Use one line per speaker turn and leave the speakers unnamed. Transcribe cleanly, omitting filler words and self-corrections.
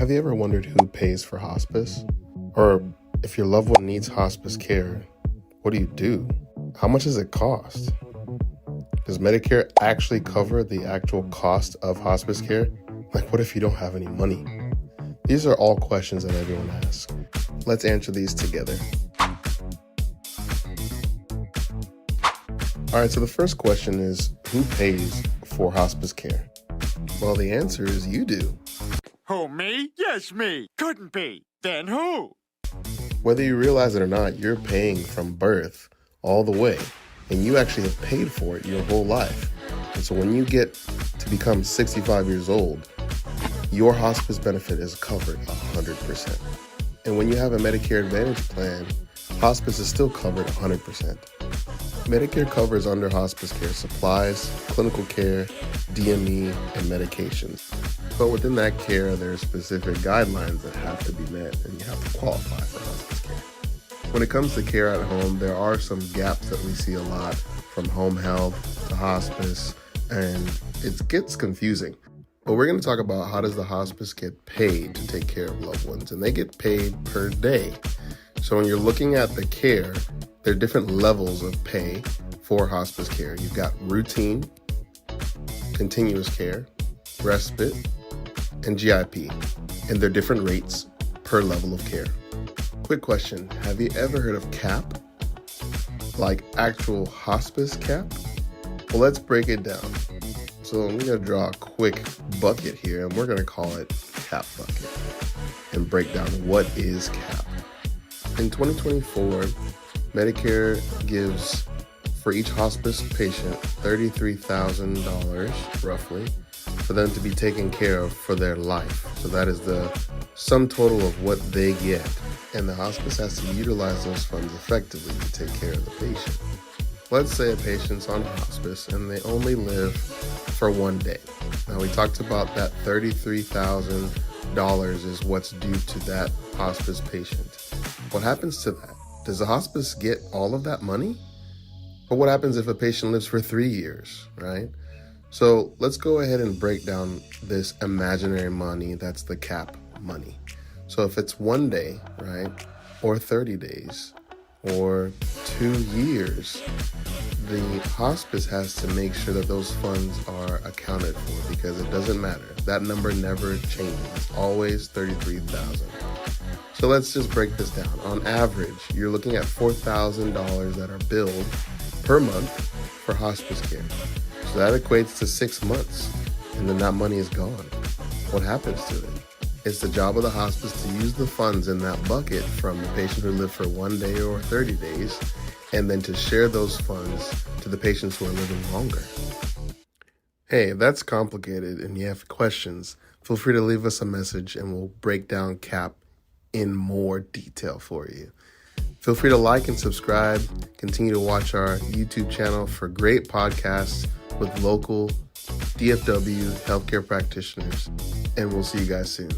Have you ever wondered who pays for hospice? Or if your loved one needs hospice care, what do? How much does it cost? Does Medicare actually cover the actual cost of hospice care? Like, what if you don't have any money? These are all questions that everyone asks. Let's answer these together. All right, so the first question is, who pays for hospice care? Well, the answer is you do.
Who, me? Yes, me. Couldn't be. Then who?
Whether you realize it or not, you're paying from birth all the way, and you actually have paid for it your whole life. And so when you get to become 65 years old, your hospice benefit is covered 100%. And when you have a Medicare Advantage plan, hospice is still covered 100%. Medicare covers under hospice care supplies, clinical care, DME, and medications. But within that care, there are specific guidelines that have to be met, and you have to qualify for hospice care. When it comes to care at home, there are some gaps that we see a lot, from home health to hospice, and it gets confusing. But we're going to talk about how does the hospice get paid to take care of loved ones, and they get paid per day. So when you're looking at the care, there are different levels of pay for hospice care. You've got routine, continuous care, respite, and GIP, and they're different rates per level of care. Quick question, have you ever heard of CAP? Like actual hospice cap? Well, let's break it down. So I'm going to draw a quick bucket here, and we're going to call it CAP bucket, and break down what is CAP. In 2024, Medicare gives, for each hospice patient, $33,000 roughly for them to be taken care of for their life. So that is the sum total of what they get. And the hospice has to utilize those funds effectively to take care of the patient. Let's say a patient's on hospice and they only live for one day. Now, we talked about that $33,000 is what's due to that hospice patient. What happens to that? Does the hospice get all of that money? Or what happens if a patient lives for 3 years, right? So let's go ahead and break down this imaginary money that's the CAP money. So if it's 1 day, right, or 30 days, or 2 years, the hospice has to make sure that those funds are accounted for, because it doesn't matter. That number never changes. It's always $33,000. So let's just break this down. On average, you're looking at $4,000 that are billed per month for hospice care. So that equates to 6 months, and then that money is gone. What happens to it? It's the job of the hospice to use the funds in that bucket from the patient who lived for 1 day or 30 days, and then to share those funds to the patients who are living longer. Hey, if that's complicated and you have questions, feel free to leave us a message and we'll break down CAP in more detail for you. Feel free to like and subscribe. Continue to watch our YouTube channel for great podcasts with local DFW healthcare practitioners. And we'll see you guys soon.